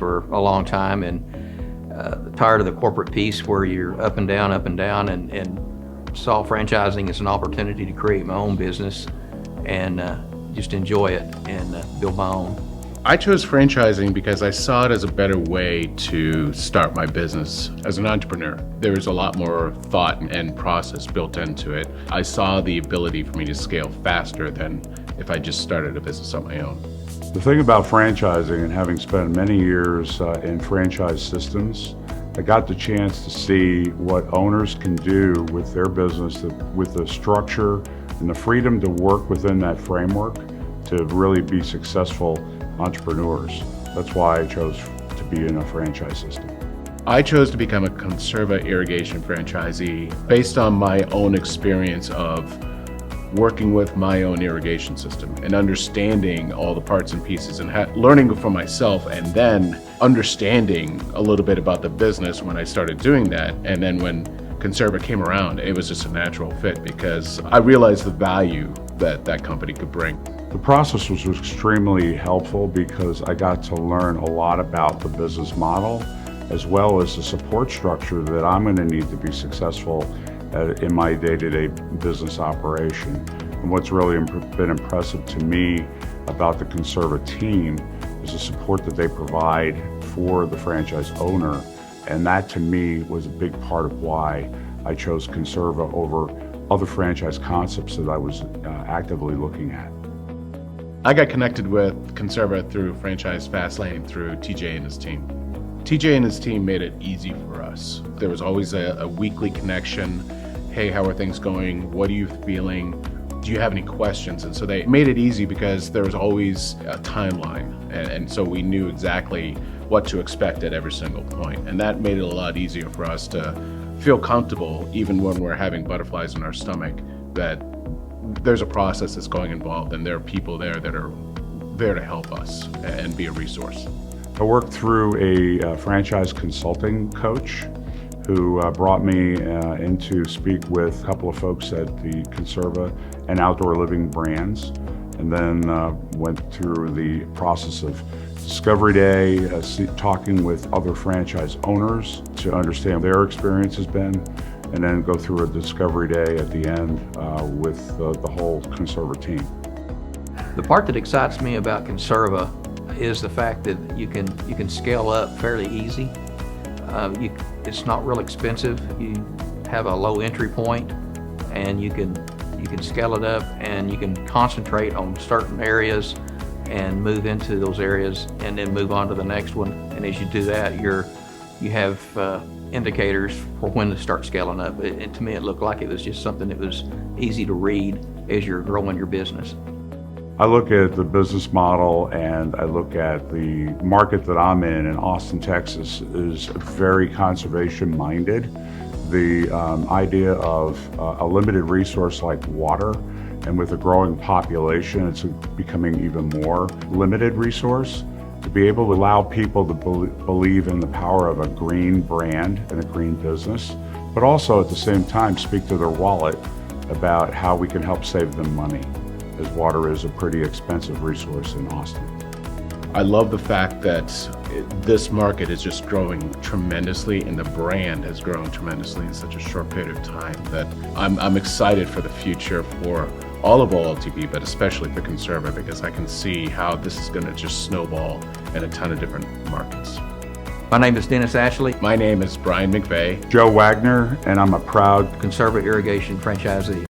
for a long time, and tired of the corporate piece where you're up and down, and saw franchising as an opportunity to create my own business and just enjoy it and build my own. I chose franchising because I saw it as a better way to start my business as an entrepreneur. There was a lot more thought and process built into it. I saw the ability for me to scale faster than if I just started a business on my own. The thing about franchising, and having spent many years in franchise systems, I got the chance to see what owners can do with their business with the structure and the freedom to work within that framework to really be successful entrepreneurs. That's why I chose to be in a franchise system. I chose to become a Conserva Irrigation franchisee based on my own experience of working with my own irrigation system and understanding all the parts and pieces and learning from myself, and then understanding a little bit about the business when I started doing that. And then when Conserva came around, it was just a natural fit because I realized the value that that company could bring. The process was extremely helpful because I got to learn a lot about the business model as well as the support structure that I'm going to need to be successful in my day-to-day business operation. And what's really been impressive to me about the Conserva team is the support that they provide for the franchise owner. And that to me was a big part of why I chose Conserva over other franchise concepts that I was actively looking at. I got connected with Conserva through Franchise Fastlane through TJ and his team. TJ and his team made it easy for us. There was always a weekly connection. Hey, how are things going? What are you feeling? Do you have any questions? And so they made it easy because there was always a timeline. And so we knew exactly what to expect at every single point. And that made it a lot easier for us to feel comfortable, even when we're having butterflies in our stomach, that there's a process that's going involved and there are people there that are there to help us and be a resource. I worked through a franchise consulting coach who brought me in to speak with a couple of folks at the Conserva and Outdoor Living brands, and then went through the process of Discovery Day, talking with other franchise owners to understand their experience has been, and then go through a Discovery Day at the end with the whole Conserva team. The part that excites me about Conserva is the fact that you can scale up fairly easy. It's not real expensive. You have a low entry point, and you can scale it up, and you can concentrate on certain areas and move into those areas, and then move on to the next one. And as you do that, you have indicators for when to start scaling up. And to me, it looked like it was just something that was easy to read as you're growing your business. I look at the business model and I look at the market that I'm in Austin, Texas, is very conservation minded. The idea of a limited resource like water, and with a growing population, it's becoming even more limited resource. To be able to allow people to believe in the power of a green brand and a green business, but also at the same time speak to their wallet about how we can help save them money, as water is a pretty expensive resource in Austin. I love the fact that this market is just growing tremendously, and the brand has grown tremendously in such a short period of time that I'm excited for the future for all of OLTV, but especially for Conserva, because I can see how this is going to just snowball in a ton of different markets. My name is Dennis Ashley. My name is Brian McVeigh. Joe Wagner, and I'm a proud Conserva Irrigation franchisee.